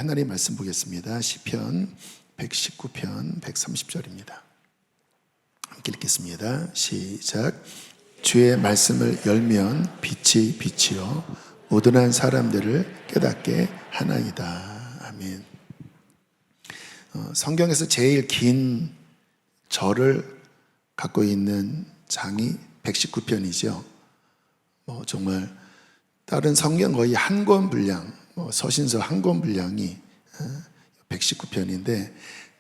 하나님 말씀 보겠습니다. 시편 119편 130절입니다. 함께 읽겠습니다. 시작. 주의 말씀을 열면 빛이 비치어 우둔한 사람들을 깨닫게 하나이다. 아멘. 성경에서 제일 긴 절을 갖고 있는 장이 119편이죠. 정말 다른 성경 거의 한 권 분량, 서신서 한 권 분량이 119편인데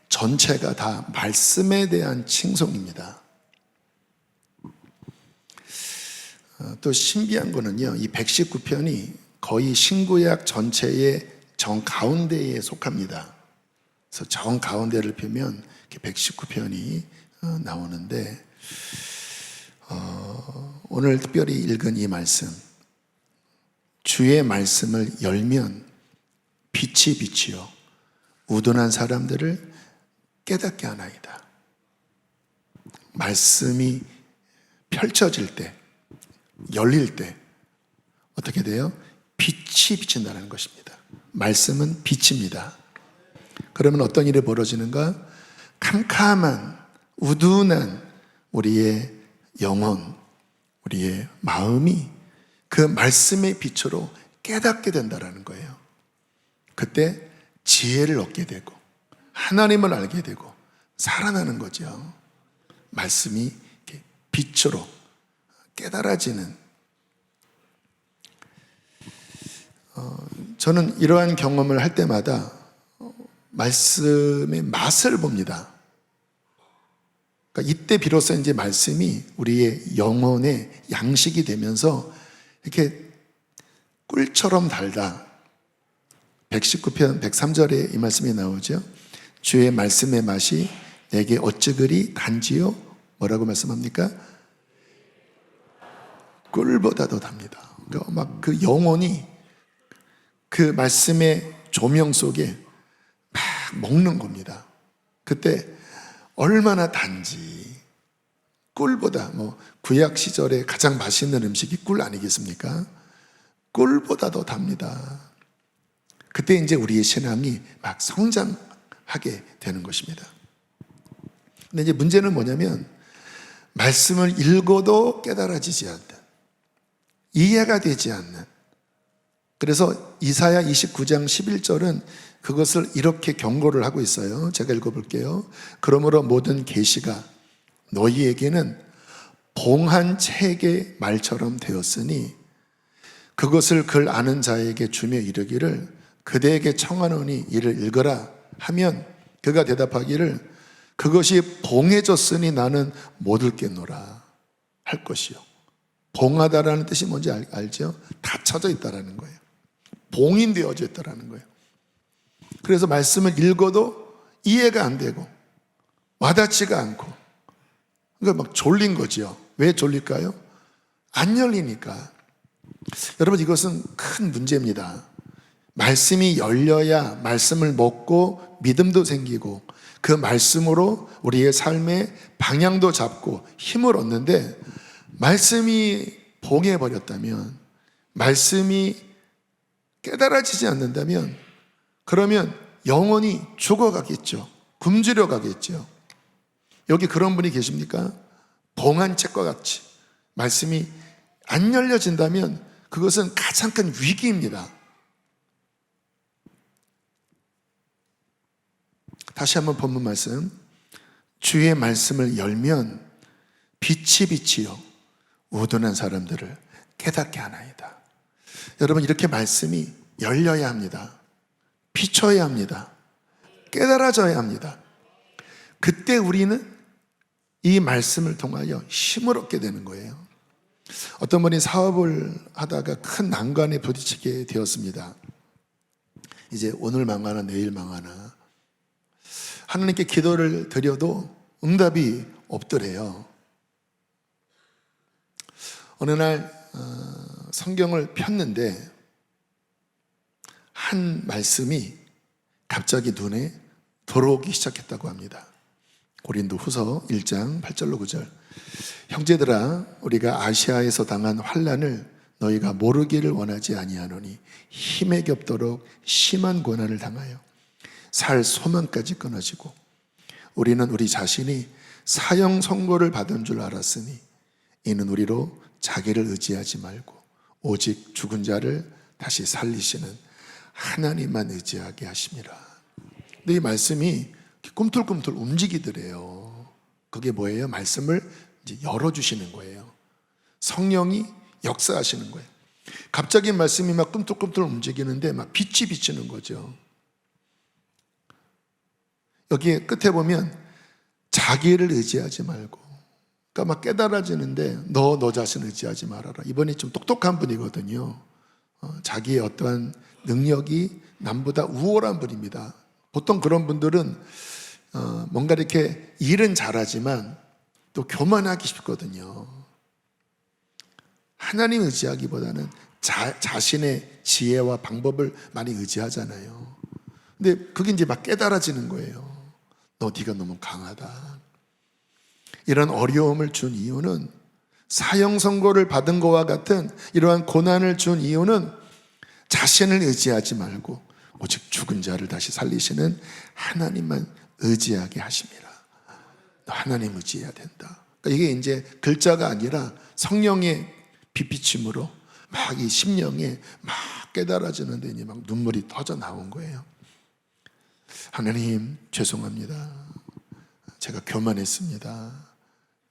전체가 다 말씀에 대한 칭송입니다. 또 신기한 거는요, 이 119편이 거의 신구약 전체의 정가운데에 속합니다. 그래서 정가운데를 펴면 119편이 나오는데 오늘 특별히 읽은 이 말씀, 주의 말씀을 열면 빛이 비치어 우둔한 사람들을 깨닫게 하나이다. 말씀이 펼쳐질 때, 열릴 때 어떻게 돼요? 빛이 비친다는 것입니다. 말씀은 빛입니다. 그러면 어떤 일이 벌어지는가? 캄캄한 우둔한 우리의 영혼, 우리의 마음이 그 말씀의 빛으로 깨닫게 된다는 거예요. 그때 지혜를 얻게 되고 하나님을 알게 되고 살아나는 거죠. 말씀이 이렇게 빛으로 깨달아지는. 저는 이러한 경험을 할 때마다 말씀의 맛을 봅니다. 그러니까 이때 비로소 이제 말씀이 우리의 영혼의 양식이 되면서 이렇게 꿀처럼 달다. 119편 103절에 이 말씀이 나오죠. 주의 말씀의 맛이 내게 어찌 그리 단지요? 뭐라고 말씀합니까? 꿀보다도 답니다. 그러니까 막 그 영혼이 그 말씀의 조명 속에 막 먹는 겁니다. 그때 얼마나 단지. 꿀보다, 구약 시절에 가장 맛있는 음식이 꿀 아니겠습니까? 꿀보다도 답니다. 그때 이제 우리의 신앙이 막 성장하게 되는 것입니다. 근데 이제 문제는 뭐냐면 말씀을 읽어도 깨달아지지 않는, 이해가 되지 않는. 그래서 이사야 29장 11절은 그것을 이렇게 경고를 하고 있어요. 제가 읽어볼게요. 그러므로 모든 계시가 너희에게는 봉한 책의 말처럼 되었으니 그것을 글 아는 자에게 주며 이르기를 그대에게 청하노니 이를 읽어라 하면 그가 대답하기를 그것이 봉해졌으니 나는 못 읽겠노라 할 것이요. 봉하다라는 뜻이 뭔지 알죠? 닫혀져 있다라는 거예요. 봉인되어져 있다라는 거예요. 그래서 말씀을 읽어도 이해가 안 되고 와닿지가 않고, 그러니까 막 졸린 거죠. 왜 졸릴까요? 안 열리니까. 여러분, 이것은 큰 문제입니다. 말씀이 열려야 말씀을 먹고 믿음도 생기고 그 말씀으로 우리의 삶의 방향도 잡고 힘을 얻는데, 말씀이 봉해버렸다면, 말씀이 깨달아지지 않는다면 그러면 영혼이 죽어가겠죠. 굶주려 가겠죠. 여기 그런 분이 계십니까? 봉한 책과 같이 말씀이 안 열려진다면 그것은 가장 큰 위기입니다. 다시 한번 본문 말씀. 주의 말씀을 열면 빛이 비치어 우둔한 사람들을 깨닫게 하나이다. 여러분, 이렇게 말씀이 열려야 합니다. 비춰야 합니다. 깨달아져야 합니다. 그때 우리는 이 말씀을 통하여 힘을 얻게 되는 거예요. 어떤 분이 사업을 하다가 큰 난관에 부딪히게 되었습니다. 이제 오늘 망하나 내일 망하나 하나님께 기도를 드려도 응답이 없더래요. 어느 날 성경을 폈는데 한 말씀이 갑자기 눈에 들어오기 시작했다고 합니다. 고린도 후서 1장 8절로 9절. 형제들아, 우리가 아시아에서 당한 환난을 너희가 모르기를 원하지 아니하노니 힘에 겹도록 심한 고난을 당하여 살 소망까지 끊어지고 우리는 우리 자신이 사형 선고를 받은 줄 알았으니 이는 우리로 자기를 의지하지 말고 오직 죽은 자를 다시 살리시는 하나님만 의지하게 하심이라. 근데 이 말씀이 꿈틀꿈틀 움직이더래요. 그게 뭐예요? 말씀을 이제 열어주시는 거예요. 성령이 역사하시는 거예요. 갑자기 말씀이 막 꿈틀꿈틀 움직이는데 막 빛이 비치는 거죠. 여기 끝에 보면 자기를 의지하지 말고, 그러니까 막 깨달아지는데 너 자신 의지하지 말아라. 이번에 좀 똑똑한 분이거든요. 자기의 어떠한 능력이 남보다 우월한 분입니다. 보통 그런 분들은 뭔가 이렇게 일은 잘하지만 또 교만하기 쉽거든요. 하나님 의지하기보다는 자신의 지혜와 방법을 많이 의지하잖아요. 근데 그게 이제 막 깨달아지는 거예요. 네가 너무 강하다. 이런 어려움을 준 이유는, 사형 선고를 받은 것과 같은 이러한 고난을 준 이유는 자신을 의지하지 말고 오직 죽은 자를 다시 살리시는 하나님만 의지하게 하심이라. 하나님 의지해야 된다. 그러니까 이게 이제 글자가 아니라 성령의 빛비침으로 막 이 심령에 막 깨달아지는데 이제 막 눈물이 터져 나온 거예요. 하나님, 죄송합니다. 제가 교만했습니다.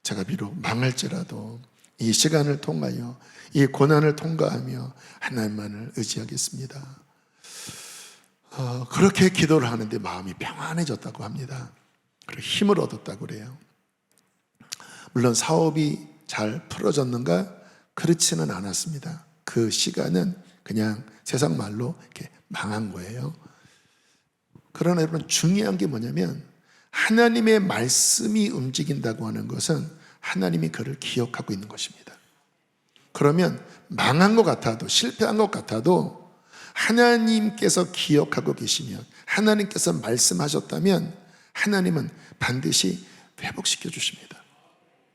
제가 비록 망할지라도 이 시간을 통하여 이 고난을 통과하며 하나님만을 의지하겠습니다. 그렇게 기도를 하는데 마음이 평안해졌다고 합니다. 그리고 힘을 얻었다고 그래요. 물론 사업이 잘 풀어졌는가? 그렇지는 않았습니다. 그 시간은 그냥 세상 말로 이렇게 망한 거예요. 그러나 여러분, 중요한 게 뭐냐면 하나님의 말씀이 움직인다고 하는 것은 하나님이 그를 기억하고 있는 것입니다. 그러면 망한 것 같아도, 실패한 것 같아도 하나님께서 기억하고 계시면, 하나님께서 말씀하셨다면 하나님은 반드시 회복시켜 주십니다.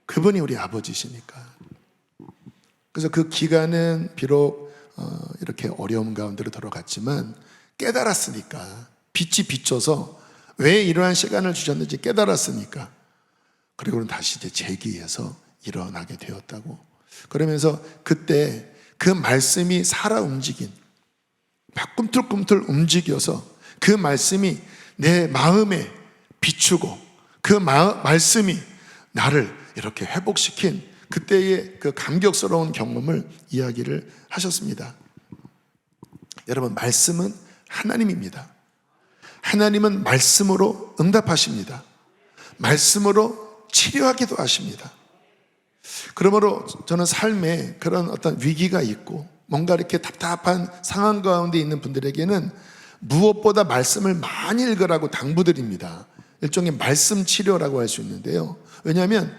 그분이 우리 아버지시니까. 그래서 그 기간은 비록 이렇게 어려움 가운데로 들어갔지만 깨달았으니까, 빛이 비춰서 왜 이러한 시간을 주셨는지 깨달았으니까, 그리고는 다시 이제 재기해서 일어나게 되었다고. 그러면서 그때 그 말씀이 살아 움직인, 막 꿈틀꿈틀 움직여서 그 말씀이 내 마음에 비추고 그 말씀이 나를 이렇게 회복시킨 그때의 그 감격스러운 경험을 이야기를 하셨습니다. 여러분, 말씀은 하나님입니다. 하나님은 말씀으로 응답하십니다. 말씀으로 치료하기도 하십니다. 그러므로 저는 삶에 그런 어떤 위기가 있고 뭔가 이렇게 답답한 상황 가운데 있는 분들에게는 무엇보다 말씀을 많이 읽으라고 당부드립니다. 일종의 말씀 치료라고 할 수 있는데요. 왜냐하면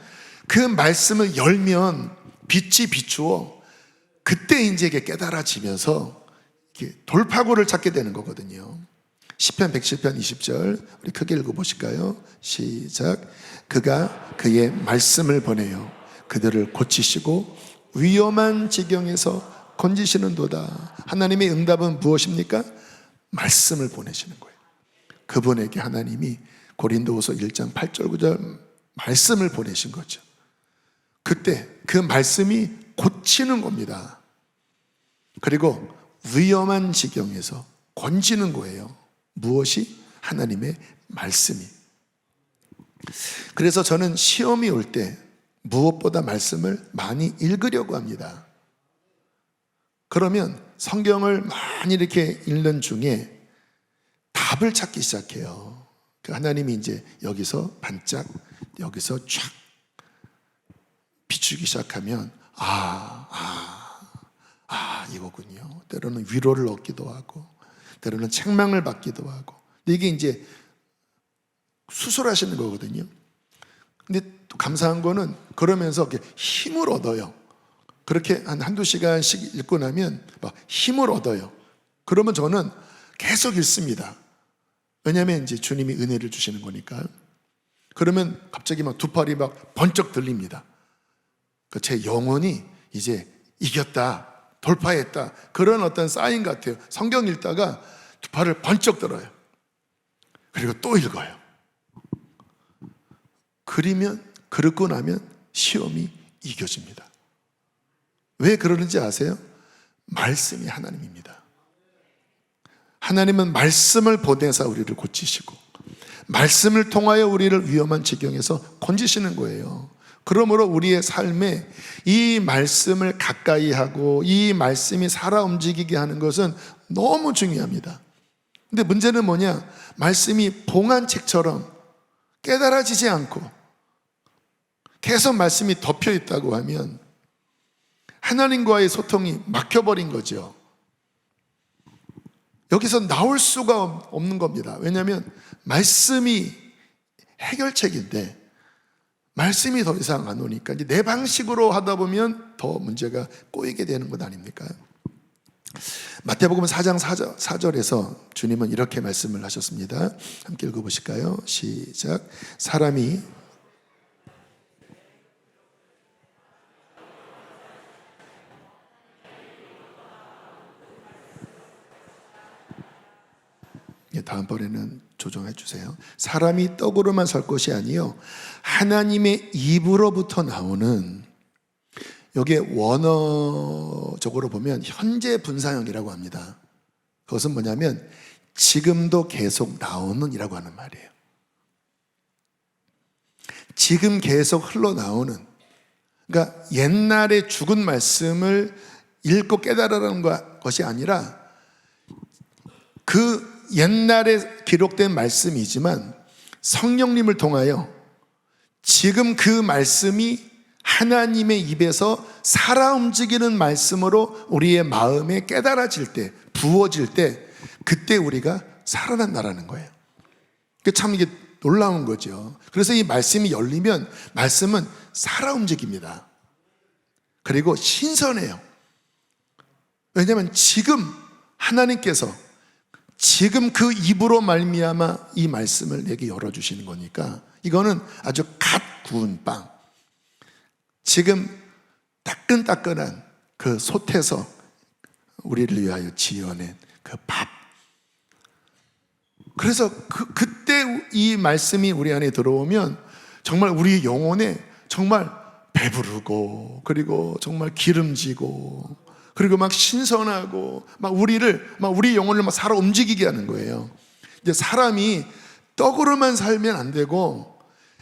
그 말씀을 열면 빛이 비추어 그때 이제 이게 깨달아지면서 이렇게 돌파구를 찾게 되는 거거든요. 시편 107편 20절 우리 크게 읽어보실까요? 시작. 그가 그의 말씀을 보내요 그들을 고치시고 위험한 지경에서 건지시는도다. 하나님의 응답은 무엇입니까? 말씀을 보내시는 거예요. 그분에게 하나님이 고린도후서 1장 8절 9절 말씀을 보내신 거죠. 그때 그 말씀이 고치는 겁니다. 그리고 위험한 지경에서 건지는 거예요. 무엇이? 하나님의 말씀이. 그래서 저는 시험이 올 때 무엇보다 말씀을 많이 읽으려고 합니다. 그러면 성경을 많이 이렇게 읽는 중에 답을 찾기 시작해요. 하나님이 이제 여기서 반짝, 여기서 쫙 비추기 시작하면 이거군요. 때로는 위로를 얻기도 하고 때로는 책망을 받기도 하고. 근데 이게 이제 수술하시는 거거든요. 근데 또 감사한 거는 그러면서 힘을 얻어요. 그렇게 한두 시간씩 읽고 나면 막 힘을 얻어요. 그러면 저는 계속 읽습니다. 왜냐하면 이제 주님이 은혜를 주시는 거니까요. 그러면 갑자기 막 두 팔이 막 번쩍 들립니다. 제 영혼이 이제 이겼다, 돌파했다, 그런 어떤 사인 같아요. 성경 읽다가 두 팔을 번쩍 들어요. 그리고 또 읽어요. 그러고 나면 시험이 이겨집니다. 왜 그러는지 아세요? 말씀이 하나님입니다. 하나님은 말씀을 보내사 우리를 고치시고 말씀을 통하여 우리를 위험한 지경에서 건지시는 거예요. 그러므로 우리의 삶에 이 말씀을 가까이 하고 이 말씀이 살아 움직이게 하는 것은 너무 중요합니다. 근데 문제는 뭐냐? 말씀이 봉안책처럼 깨달아지지 않고 계속 말씀이 덮여 있다고 하면 하나님과의 소통이 막혀버린 거죠. 여기서 나올 수가 없는 겁니다. 왜냐하면 말씀이 해결책인데 말씀이 더 이상 안 오니까 이제 내 방식으로 하다 보면 더 문제가 꼬이게 되는 것 아닙니까? 마태복음 4장 4절에서 주님은 이렇게 말씀을 하셨습니다. 함께 읽어보실까요? 시작. 사람이 다음번에는 조정해 주세요. 사람이 떡으로만 살 것이 아니요 하나님의 입으로부터 나오는, 여기에 원어적으로 보면 현재 분사형이라고 합니다. 그것은 뭐냐면 지금도 계속 나오는 이라고 하는 말이에요. 지금 계속 흘러나오는, 그러니까 옛날에 죽은 말씀을 읽고 깨달으라는 것이 아니라 그 옛날에 기록된 말씀이지만 성령님을 통하여 지금 그 말씀이 하나님의 입에서 살아 움직이는 말씀으로 우리의 마음에 깨달아질 때, 부어질 때, 그때 우리가 살아난다라는 거예요. 참 이게 놀라운 거죠. 그래서 이 말씀이 열리면 말씀은 살아 움직입니다. 그리고 신선해요. 왜냐하면 지금 하나님께서 지금 그 입으로 말미암아 이 말씀을 내게 열어주시는 거니까 이거는 아주 갓 구운 빵, 지금 따끈따끈한 그 솥에서 우리를 위하여 지어낸 그 밥. 그래서 그때 이 말씀이 우리 안에 들어오면 정말 우리 영혼에 정말 배부르고, 그리고 정말 기름지고, 그리고 막 신선하고, 우리 영혼을 막 살아 움직이게 하는 거예요. 이제 사람이 떡으로만 살면 안 되고,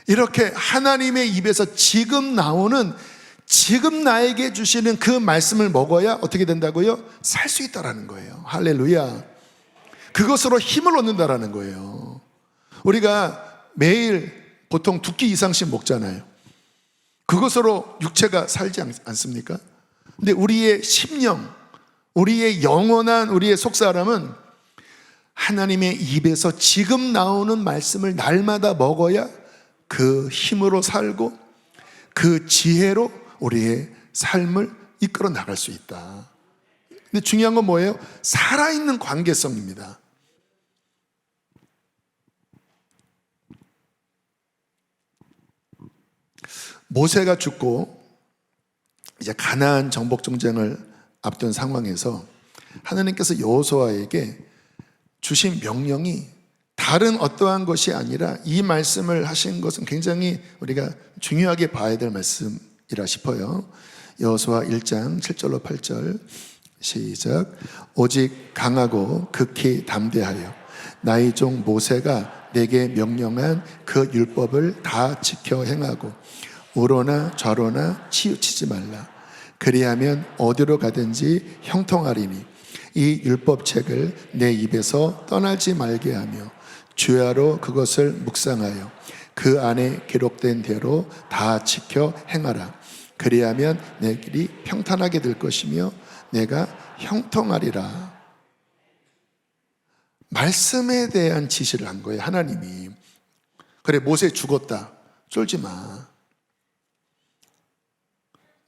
이렇게 하나님의 입에서 지금 나오는, 지금 나에게 주시는 그 말씀을 먹어야 어떻게 된다고요? 살 수 있다라는 거예요. 할렐루야. 그것으로 힘을 얻는다라는 거예요. 우리가 매일 보통 2끼 이상씩 먹잖아요. 그것으로 육체가 살지 않습니까? 근데 우리의 심령, 우리의 영원한 우리의 속사람은 하나님의 입에서 지금 나오는 말씀을 날마다 먹어야 그 힘으로 살고 그 지혜로 우리의 삶을 이끌어 나갈 수 있다. 근데 중요한 건 뭐예요? 살아있는 관계성입니다. 모세가 죽고 이제 가나안 정복 전쟁을 앞둔 상황에서 하나님께서 여호수아에게 주신 명령이 다른 어떠한 것이 아니라 이 말씀을 하신 것은 굉장히 우리가 중요하게 봐야 될 말씀이라 싶어요. 여호수아 1장 7절로 8절 시작. 오직 강하고 극히 담대하여 나의 종 모세가 내게 명령한 그 율법을 다 지켜 행하고 우로나 좌로나 치우치지 말라. 그리하면 어디로 가든지 형통하리니 이 율법책을 내 입에서 떠나지 말게 하며 주야로 그것을 묵상하여 그 안에 기록된 대로 다 지켜 행하라. 그리하면 내 길이 평탄하게 될 것이며 내가 형통하리라. 말씀에 대한 지시를 한 거예요, 하나님이. 그래, 모세 죽었다. 쫄지 마.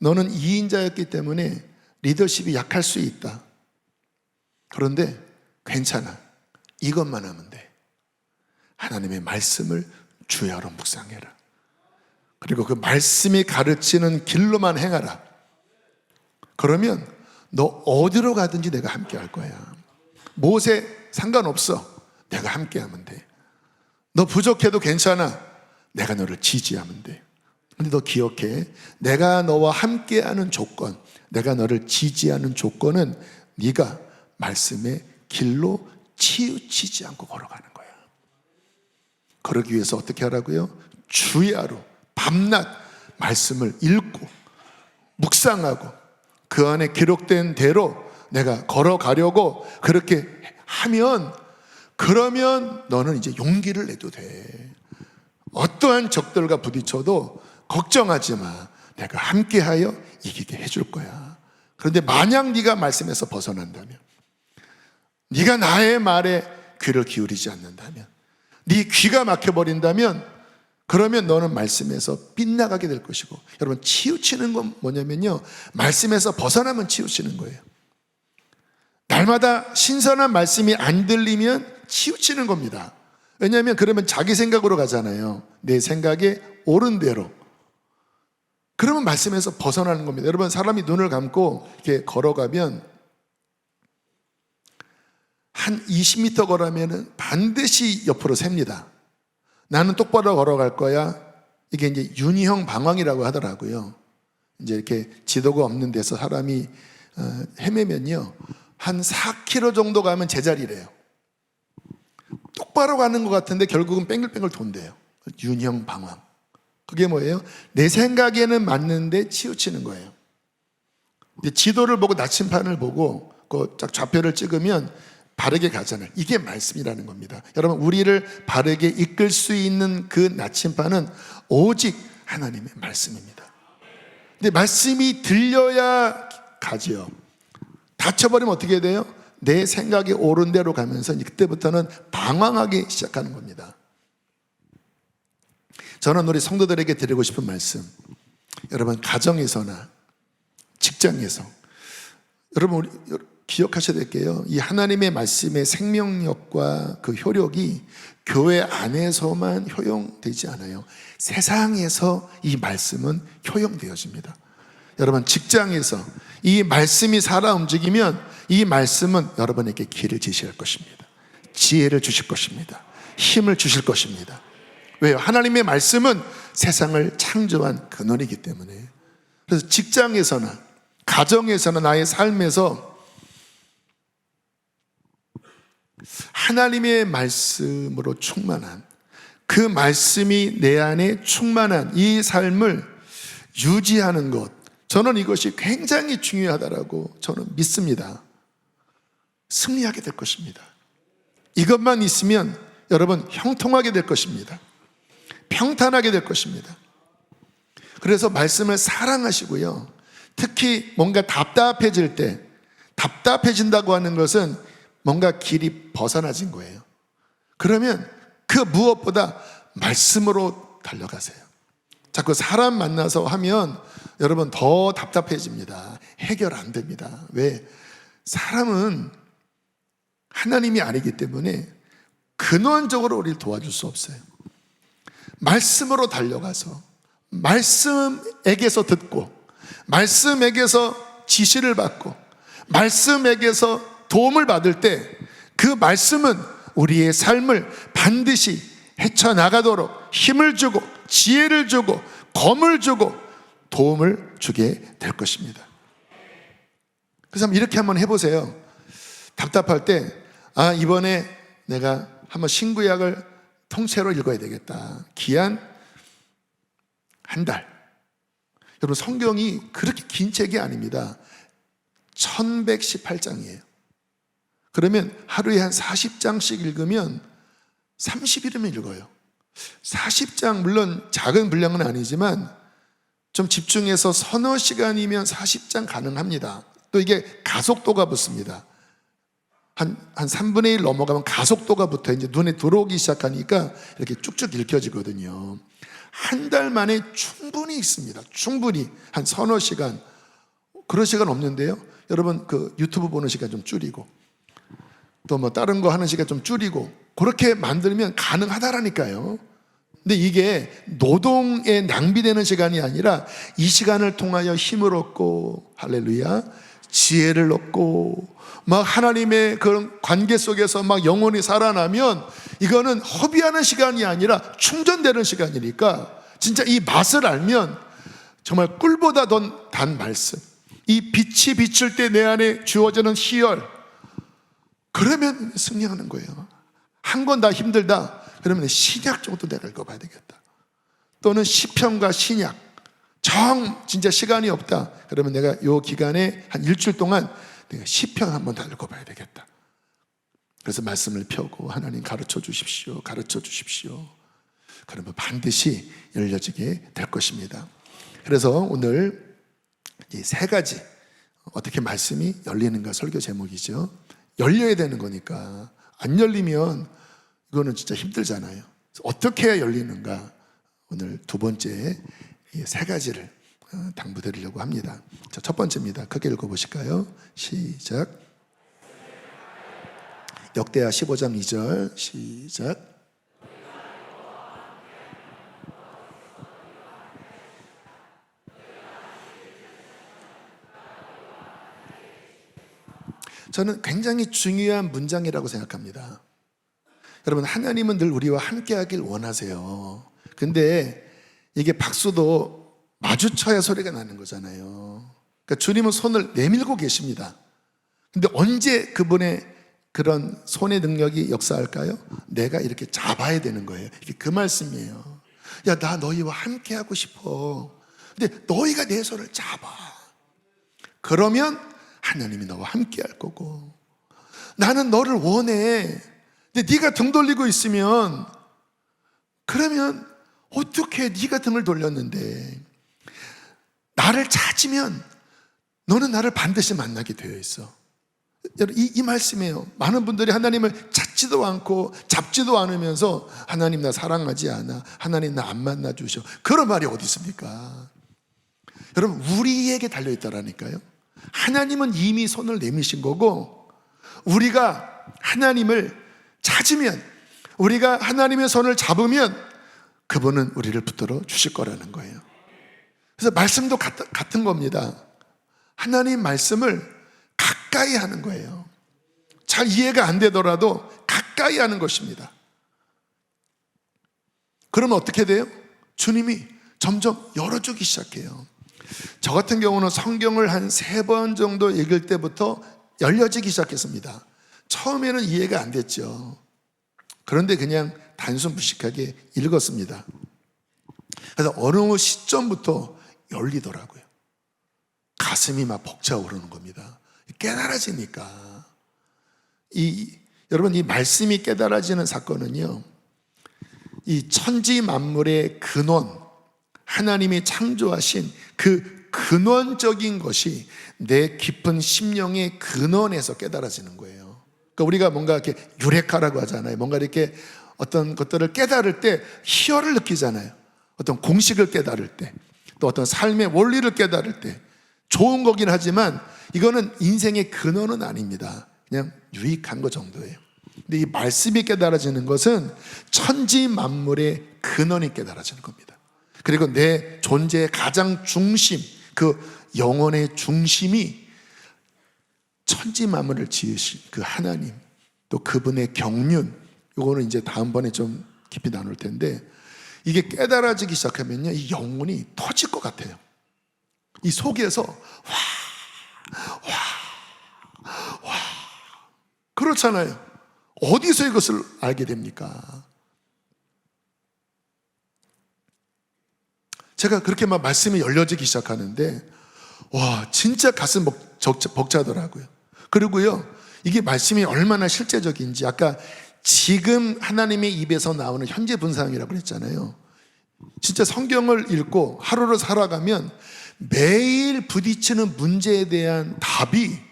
너는 2인자였기 때문에 리더십이 약할 수 있다. 그런데 괜찮아. 이것만 하면 돼. 하나님의 말씀을 주야로 묵상해라. 그리고 그 말씀이 가르치는 길로만 행하라. 그러면 너 어디로 가든지 내가 함께 할 거야. 못에 상관없어. 내가 함께 하면 돼. 너 부족해도 괜찮아. 내가 너를 지지하면 돼. 근데 너 기억해. 내가 너와 함께하는 조건, 내가 너를 지지하는 조건은 네가 말씀의 길로 치우치지 않고 걸어가는 거야. 그러기 위해서 어떻게 하라고요? 주야로 밤낮 말씀을 읽고 묵상하고 그 안에 기록된 대로 내가 걸어가려고 그렇게 하면, 그러면 너는 이제 용기를 내도 돼. 어떠한 적들과 부딪혀도 걱정하지 마. 내가 함께하여 이기게 해줄 거야. 그런데 만약 네가 말씀에서 벗어난다면, 네가 나의 말에 귀를 기울이지 않는다면, 네 귀가 막혀버린다면, 그러면 너는 말씀에서 빗나가게 될 것이고, 여러분 치우치는 건 뭐냐면요, 말씀에서 벗어나면 치우치는 거예요. 날마다 신선한 말씀이 안 들리면 치우치는 겁니다. 왜냐하면 그러면 자기 생각으로 가잖아요. 내 생각에 옳은 대로. 그러면 말씀에서 벗어나는 겁니다. 여러분, 사람이 눈을 감고 이렇게 걸어가면 한 20m 걸으면 반드시 옆으로 셉니다. 나는 똑바로 걸어갈 거야. 이게 이제 윤희형 방황이라고 하더라고요. 이제 이렇게 지도가 없는 데서 사람이 헤매면요, 한 4km 정도 가면 제자리래요. 똑바로 가는 것 같은데 결국은 뺑글뺑글 돈대요. 윤형 방황. 그게 뭐예요? 내 생각에는 맞는데 치우치는 거예요. 근데 지도를 보고 나침판을 보고 그 좌표를 찍으면 바르게 가잖아요. 이게 말씀이라는 겁니다. 여러분, 우리를 바르게 이끌 수 있는 그 나침판은 오직 하나님의 말씀입니다. 근데 말씀이 들려야 가지요. 다쳐버리면 어떻게 돼요? 내 생각이 옳은 대로 가면서 그때부터는 방황하기 시작하는 겁니다. 저는 우리 성도들에게 드리고 싶은 말씀, 여러분 가정에서나 직장에서, 여러분 우리 기억하셔야 될 게요, 이 하나님의 말씀의 생명력과 그 효력이 교회 안에서만 효용되지 않아요. 세상에서 이 말씀은 효용되어집니다. 여러분 직장에서 이 말씀이 살아 움직이면 이 말씀은 여러분에게 길을 제시할 것입니다. 지혜를 주실 것입니다. 힘을 주실 것입니다. 왜요? 하나님의 말씀은 세상을 창조한 근원이기 때문에. 그래서 직장에서나 가정에서나 나의 삶에서 하나님의 말씀으로 충만한, 그 말씀이 내 안에 충만한 이 삶을 유지하는 것, 저는 이것이 굉장히 중요하다라고 저는 믿습니다. 승리하게 될 것입니다. 이것만 있으면 여러분 형통하게 될 것입니다. 평탄하게 될 것입니다. 그래서 말씀을 사랑하시고요, 특히 뭔가 답답해질 때, 답답해진다고 하는 것은 뭔가 길이 벗어나진 거예요. 그러면 그 무엇보다 말씀으로 달려가세요. 자꾸 사람 만나서 하면 여러분 더 답답해집니다. 해결 안 됩니다. 왜? 사람은 하나님이 아니기 때문에 근원적으로 우리를 도와줄 수 없어요. 말씀으로 달려가서 말씀에게서 듣고 말씀에게서 지시를 받고 말씀에게서 도움을 받을 때 그 말씀은 우리의 삶을 반드시 헤쳐나가도록 힘을 주고 지혜를 주고 검을 주고 도움을 주게 될 것입니다. 그래서 이렇게 한번 해보세요. 답답할 때, 이번에 내가 한번 신구약을 통째로 읽어야 되겠다. 기한 한 달. 여러분 성경이 그렇게 긴 책이 아닙니다. 1118장이에요. 그러면 하루에 한 40장씩 읽으면 30일이면 읽어요. 40장, 물론 작은 분량은 아니지만 좀 집중해서 서너 시간이면 40장 가능합니다. 또 이게 가속도가 붙습니다. 한 3분의 1 넘어가면 가속도가 붙어 이제 눈에 들어오기 시작하니까 이렇게 쭉쭉 읽혀지거든요. 한 달 만에 충분히 있습니다. 충분히 한 서너 시간. 그럴 시간 없는데요. 여러분 그 유튜브 보는 시간 좀 줄이고 또 뭐 다른 거 하는 시간 좀 줄이고 그렇게 만들면 가능하다라니까요. 근데 이게 노동에 낭비되는 시간이 아니라 이 시간을 통하여 힘을 얻고 할렐루야 지혜를 얻고 막 하나님의 그런 관계 속에서 막 영혼이 살아나면 이거는 허비하는 시간이 아니라 충전되는 시간이니까 진짜 이 맛을 알면 정말 꿀보다 더 단 말씀, 이 빛이 비칠 때 내 안에 주어지는 희열, 그러면 승리하는 거예요. 한 권 다 힘들다 그러면 신약 정도 내가 읽어봐야 되겠다. 또는 시편과 신약, 진짜 시간이 없다 그러면 내가 요 기간에 한 일주일 동안 내가 시편 한 번 다 읽어봐야 되겠다. 그래서 말씀을 펴고 하나님 가르쳐 주십시오, 가르쳐 주십시오. 그러면 반드시 열려지게 될 것입니다. 그래서 오늘 이 세 가지 어떻게 말씀이 열리는가 설교 제목이죠. 열려야 되는 거니까 안 열리면 이거는 진짜 힘들잖아요. 어떻게 해야 열리는가 오늘 두 번째 이 세 가지를 당부드리려고 합니다. 자, 첫 번째입니다. 크게 읽어보실까요? 시작. 역대하 15장 2절 시작. 저는 굉장히 중요한 문장이라고 생각합니다. 여러분, 하나님은 늘 우리와 함께 하길 원하세요. 근데 이게 박수도 마주쳐야 소리가 나는 거잖아요. 그러니까 주님은 손을 내밀고 계십니다. 근데 언제 그분의 그런 손의 능력이 역사할까요? 내가 이렇게 잡아야 되는 거예요. 이게 그 말씀이에요. 야, 나 너희와 함께 하고 싶어. 근데 너희가 내 손을 잡아. 그러면 하나님이 너와 함께 할 거고, 나는 너를 원해. 근데 네가 등 돌리고 있으면, 그러면 어떻게 네가 등을 돌렸는데 나를 찾으면 너는 나를 반드시 만나게 되어 있어. 이 말씀이에요. 많은 분들이 하나님을 찾지도 않고 잡지도 않으면서 하나님 나 사랑하지 않아, 하나님 나 안 만나 주셔, 그런 말이 어디 있습니까? 여러분, 우리에게 달려있다라니까요. 하나님은 이미 손을 내미신 거고, 우리가 하나님을 찾으면, 우리가 하나님의 손을 잡으면 그분은 우리를 붙들어 주실 거라는 거예요. 그래서 말씀도 같은 겁니다. 하나님 말씀을 가까이 하는 거예요. 잘 이해가 안 되더라도 가까이 하는 것입니다. 그러면 어떻게 돼요? 주님이 점점 열어주기 시작해요. 저 같은 경우는 성경을 한 3번 정도 읽을 때부터 열려지기 시작했습니다. 처음에는 이해가 안 됐죠. 그런데 그냥 단순 무식하게 읽었습니다. 그래서 어느 시점부터 열리더라고요. 가슴이 막 벅차오르는 겁니다. 깨달아지니까. 여러분, 이 말씀이 깨달아지는 사건은요, 이 천지 만물의 근원, 하나님이 창조하신 그 근원적인 것이 내 깊은 심령의 근원에서 깨달아지는 거예요. 그러니까 우리가 뭔가 이렇게 유레카라고 하잖아요. 뭔가 이렇게 어떤 것들을 깨달을 때 희열을 느끼잖아요. 어떤 공식을 깨달을 때, 또 어떤 삶의 원리를 깨달을 때 좋은 거긴 하지만 이거는 인생의 근원은 아닙니다. 그냥 유익한 거 정도예요. 근데 이 말씀이 깨달아지는 것은 천지 만물의 근원이 깨달아지는 겁니다. 그리고 내 존재의 가장 중심, 그 영혼의 중심이 천지 만물을 지으신 그 하나님, 또 그분의 경륜, 이거는 이제 다음번에 좀 깊이 나눌 텐데, 이게 깨달아지기 시작하면요, 이 영혼이 터질 것 같아요. 이 속에서 와 그렇잖아요. 어디서 이것을 알게 됩니까? 제가 그렇게 막 말씀이 열려지기 시작하는데, 와, 진짜 가슴 벅차더라고요. 그리고요, 이게 말씀이 얼마나 실제적인지, 아까 지금 하나님의 입에서 나오는 현재 분상이라고 그랬잖아요. 진짜 성경을 읽고 하루를 살아가면 매일 부딪히는 문제에 대한 답이,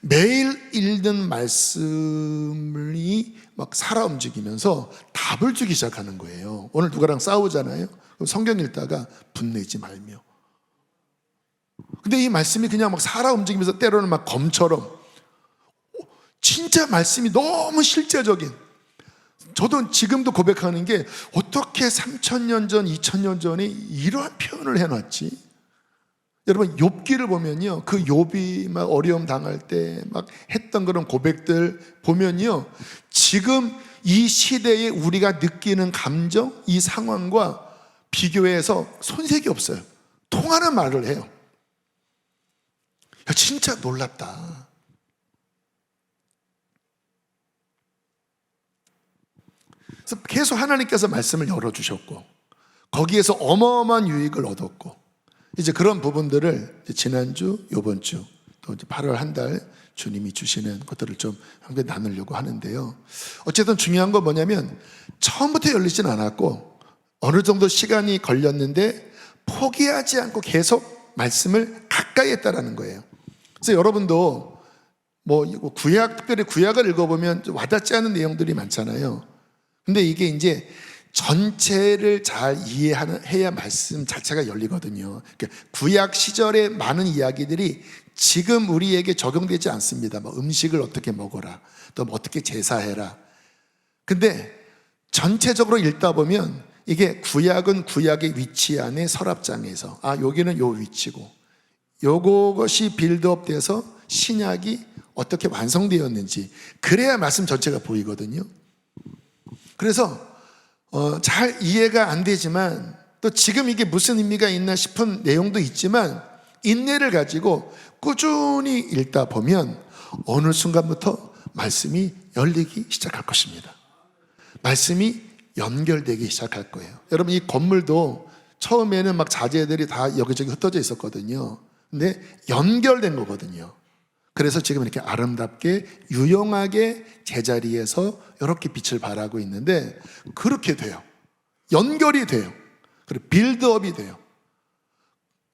매일 읽는 말씀이 막 살아 움직이면서 답을 주기 시작하는 거예요. 오늘 누구랑 싸우잖아요. 그럼 성경 읽다가 분내지 말며. 근데 이 말씀이 그냥 막 살아 움직이면서 때로는 막 검처럼, 진짜 말씀이 너무 실제적인, 저도 지금도 고백하는 게, 어떻게 3,000년 전, 2,000년 전에 이러한 표현을 해놨지? 여러분 욥기를 보면요, 그 욥이 막 어려움 당할 때 막 했던 그런 고백들 보면요, 지금 이 시대에 우리가 느끼는 감정, 이 상황과 비교해서 손색이 없어요. 통하는 말을 해요. 야, 진짜 놀랍다. 그래서 계속 하나님께서 말씀을 열어주셨고, 거기에서 어마어마한 유익을 얻었고, 이제 그런 부분들을 지난주, 요번주, 또 이제 8월 한 달 주님이 주시는 것들을 좀 함께 나누려고 하는데요. 어쨌든 중요한 건 뭐냐면, 처음부터 열리진 않았고, 어느 정도 시간이 걸렸는데, 포기하지 않고 계속 말씀을 가까이 했다라는 거예요. 그래서 여러분도 특별히 구약을 읽어보면 와닿지 않은 내용들이 많잖아요. 근데 이게 이제 전체를 잘 이해해야 말씀 자체가 열리거든요. 그러니까 구약 시절의 많은 이야기들이 지금 우리에게 적용되지 않습니다. 음식을 어떻게 먹어라, 또 어떻게 제사해라. 근데 전체적으로 읽다 보면 이게 구약은 구약의 위치 안에 서랍장에서 여기는 요 위치고, 요것이 빌드업 돼서 신약이 어떻게 완성되었는지, 그래야 말씀 전체가 보이거든요. 그래서 잘 이해가 안 되지만, 또 지금 이게 무슨 의미가 있나 싶은 내용도 있지만, 인내를 가지고 꾸준히 읽다 보면 어느 순간부터 말씀이 열리기 시작할 것입니다. 말씀이 연결되기 시작할 거예요. 여러분, 이 건물도 처음에는 막 자재들이 다 여기저기 흩어져 있었거든요. 근데 연결된 거거든요. 그래서 지금 이렇게 아름답게 유용하게 제자리에서 이렇게 빛을 발하고 있는데, 그렇게 돼요. 연결이 돼요. 그리고 빌드업이 돼요.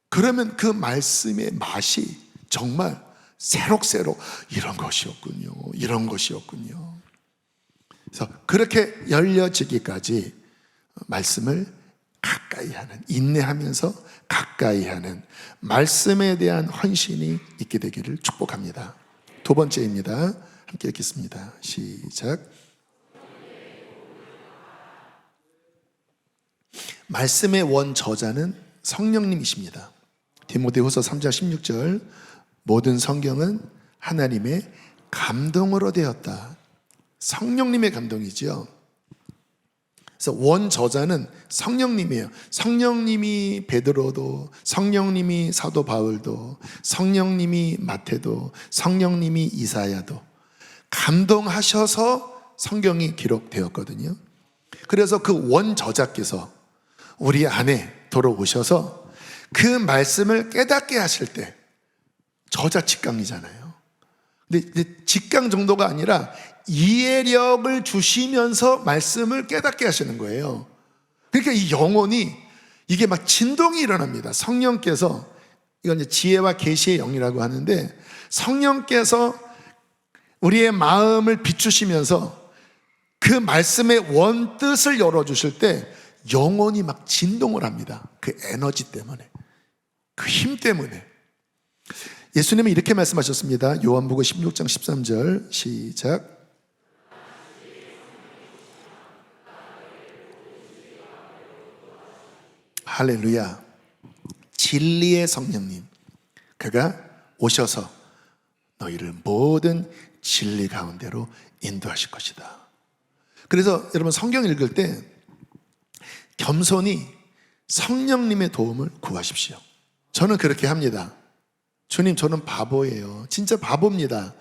그러면 그 말씀의 맛이 정말 새록새록 이런 것이었군요, 이런 것이었군요. 그래서 그렇게 열려지기까지 말씀을 가까이 하는, 인내하면서 가까이 하는 말씀에 대한 헌신이 있게 되기를 축복합니다. 두 번째입니다. 함께 읽겠습니다. 시작. 말씀의 원저자는 성령님이십니다. 디모데후서 3장 16절, 모든 성경은 하나님의 감동으로 되었다. 성령님의 감동이죠. 그래서 원저자는 성령님이에요. 성령님이 베드로도, 성령님이 사도 바울도, 성령님이 마태도, 성령님이 이사야도 감동하셔서 성경이 기록되었거든요. 그래서 그 원저자께서 우리 안에 들어오셔서 그 말씀을 깨닫게 하실 때, 저자 직강이잖아요. 근데 직강 정도가 아니라 이해력을 주시면서 말씀을 깨닫게 하시는 거예요. 그러니까 이 영혼이, 이게 막 진동이 일어납니다. 성령께서, 이건 이제 지혜와 계시의 영이라고 하는데, 성령께서 우리의 마음을 비추시면서 그 말씀의 원뜻을 열어주실 때 영혼이 막 진동을 합니다. 그 에너지 때문에, 그 힘 때문에. 예수님은 이렇게 말씀하셨습니다. 요한복음 16장 13절 시작. 할렐루야. 진리의 성령님, 그가 오셔서 너희를 모든 진리 가운데로 인도하실 것이다. 그래서 여러분, 성경 읽을 때 겸손히 성령님의 도움을 구하십시오. 저는 그렇게 합니다. 주님, 저는 바보예요. 진짜 바보입니다.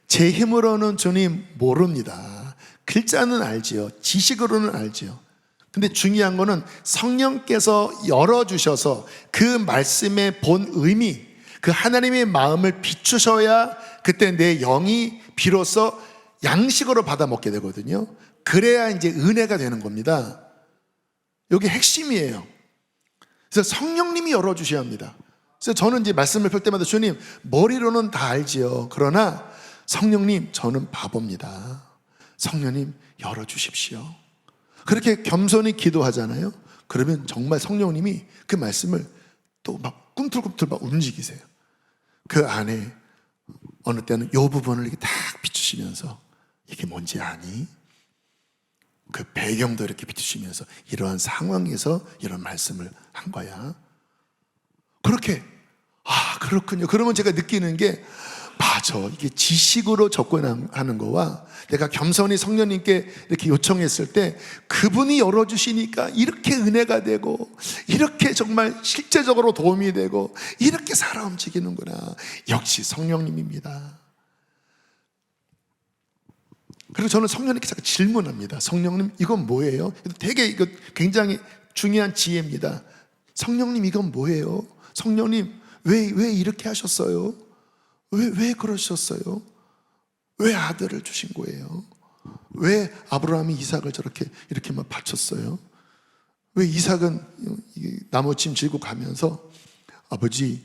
제 힘으로는 주님 모릅니다. 글자는 알지요, 지식으로는 알지요. 근데 중요한 거는 성령께서 열어주셔서 그 말씀의 본 의미, 그 하나님의 마음을 비추셔야 그때 내 영이 비로소 양식으로 받아 먹게 되거든요. 그래야 이제 은혜가 되는 겁니다. 여기 핵심이에요. 그래서 성령님이 열어주셔야 합니다. 그래서 저는 이제 말씀을 펼 때마다, 주님, 머리로는 다 알지요. 그러나 성령님, 저는 바보입니다. 성령님, 열어주십시오. 그렇게 겸손히 기도하잖아요. 그러면 정말 성령님이 그 말씀을 또 막 꿈틀꿈틀 막 움직이세요. 그 안에 어느 때는 이 부분을 이렇게 딱 비추시면서, 이게 뭔지 아니? 그 배경도 이렇게 비추시면서, 이러한 상황에서 이런 말씀을 한 거야. 그렇게 그렇군요. 그러면 제가 느끼는 게, 맞아, 이게 지식으로 접근하는 거와 내가 겸손히 성령님께 이렇게 요청했을 때 그분이 열어주시니까 이렇게 은혜가 되고, 이렇게 정말 실제적으로 도움이 되고, 이렇게 살아 움직이는구나. 역시 성령님입니다. 그리고 저는 성령님께 자꾸 질문합니다. 성령님, 이건 뭐예요? 되게 이거 굉장히 중요한 지혜입니다. 성령님, 이건 뭐예요? 성령님, 왜 이렇게 하셨어요? 왜 그러셨어요? 왜 아들을 주신 거예요? 왜 아브라함이 이삭을 이렇게 막 바쳤어요? 왜 이삭은 나무짐 지고 가면서, 아버지,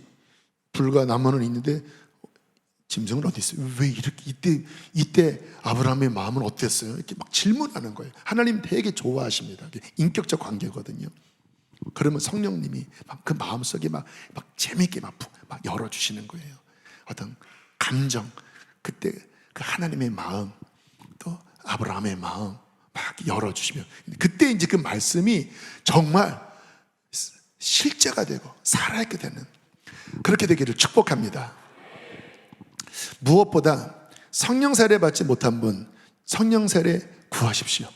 불과 나무는 있는데 짐승은 어디 있어요? 왜 이렇게 이때 아브라함의 마음은 어땠어요? 이렇게 막 질문하는 거예요. 하나님 되게 좋아하십니다. 인격적 관계거든요. 그러면 성령님이 막 그 마음속에 막 재밌게 막 열어주시는 거예요. 어떤 감정, 그때 그 하나님의 마음, 또 아브라함의 마음 막 열어주시면, 그때 이제 그 말씀이 정말 실제가 되고 살아있게 되는, 그렇게 되기를 축복합니다. 무엇보다 성령 세례 받지 못한 분, 성령 세례 구하십시오.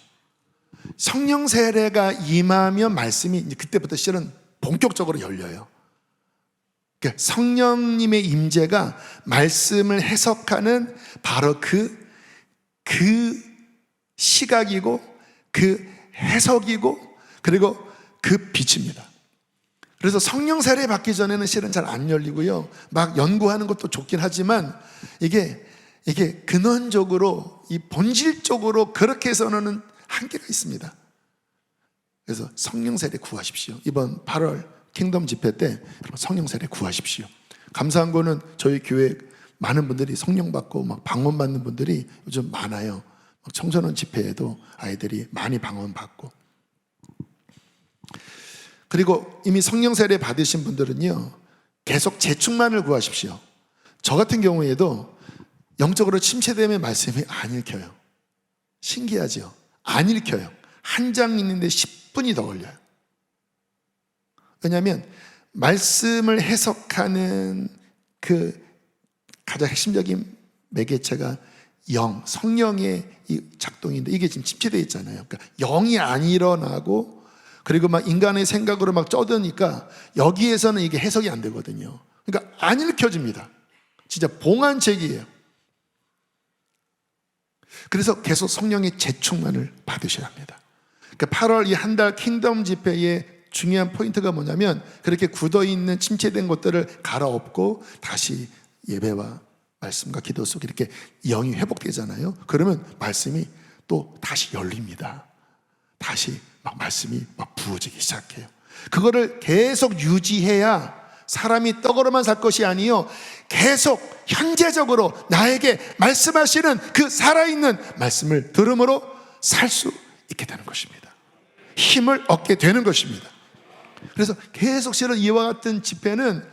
성령 세례가 임하면 말씀이 이제 그때부터 실은 본격적으로 열려요. 그러니까 성령님의 임재가 말씀을 해석하는 바로 그 시각이고, 그 해석이고, 그리고 그 빛입니다. 그래서 성령 세례 받기 전에는 실은 잘 안 열리고요. 막 연구하는 것도 좋긴 하지만 이게 근원적으로, 이 본질적으로 그렇게 해서는 한계가 있습니다. 그래서 성령 세례 구하십시오. 이번 8월 킹덤 집회 때 성령 세례 구하십시오. 감사한 거는 저희 교회 많은 분들이 성령 받고 막 방언 받는 분들이 요즘 많아요. 청소년 집회에도 아이들이 많이 방언 받고. 그리고 이미 성령 세례 받으신 분들은요, 계속 재충만을 구하십시오. 저 같은 경우에도 영적으로 침체되면 말씀이 안 읽혀요. 신기하죠? 안 읽혀요. 한 장 읽는데 10분이 더 걸려요. 왜냐하면 말씀을 해석하는 그 가장 핵심적인 매개체가 성령의 이 작동인데, 이게 지금 침체되어 있잖아요. 그러니까 영이 안 일어나고, 그리고 막 인간의 생각으로 막 쩌드니까 여기에서는 이게 해석이 안 되거든요. 그러니까 안 읽혀집니다. 진짜 봉안책이에요. 그래서 계속 성령의 재충만을 받으셔야 합니다. 그러니까 8월 이 한 달 킹덤 집회의 중요한 포인트가 뭐냐면, 그렇게 굳어있는 침체된 것들을 갈아엎고 다시 예배와 말씀과 기도 속에 이렇게 영이 회복되잖아요. 그러면 말씀이 또 다시 열립니다. 다시 막 말씀이 막 부어지기 시작해요. 그거를 계속 유지해야 사람이 떡으로만 살 것이 아니요, 계속 현재적으로 나에게 말씀하시는 그 살아있는 말씀을 들음으로 살 수 있게 되는 것입니다. 힘을 얻게 되는 것입니다. 그래서 계속 실은 이와 같은 집회는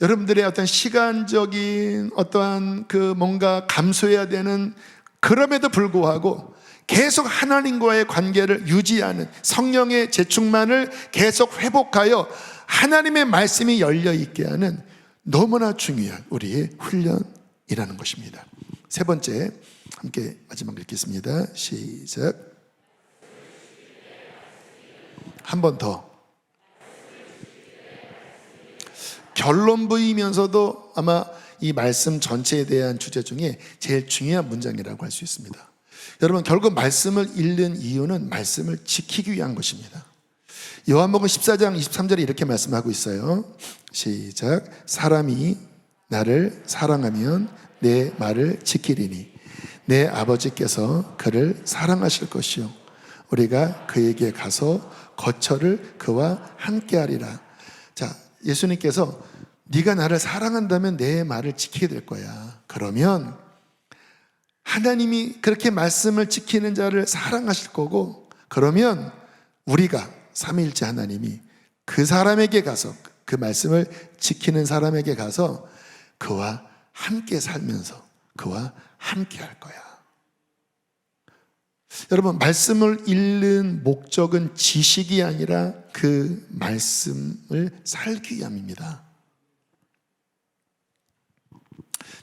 여러분들의 어떤 시간적인 어떠한 그 뭔가 감수해야 되는, 그럼에도 불구하고 계속 하나님과의 관계를 유지하는 성령의 재충만을 계속 회복하여 하나님의 말씀이 열려있게 하는 너무나 중요한 우리의 훈련이라는 것입니다. 세 번째, 함께 마지막 읽겠습니다. 시작. 한 번 더. 결론부이면서도 아마 이 말씀 전체에 대한 주제 중에 제일 중요한 문장이라고 할 수 있습니다. 여러분, 결국 말씀을 읽는 이유는 말씀을 지키기 위한 것입니다. 요한복음 14장 23절에 이렇게 말씀하고 있어요. 시작. 사람이 나를 사랑하면 내 말을 지키리니 내 아버지께서 그를 사랑하실 것이요 우리가 그에게 가서 거처를 그와 함께 하리라. 자, 예수님께서 네가 나를 사랑한다면 내 말을 지키게 될 거야. 그러면 하나님이 그렇게 말씀을 지키는 자를 사랑하실 거고, 그러면 우리가 삼위일체 하나님이 그 사람에게 가서, 그 말씀을 지키는 사람에게 가서 그와 함께 살면서 그와 함께 할 거야. 여러분, 말씀을 읽는 목적은 지식이 아니라 그 말씀을 살기 위함입니다.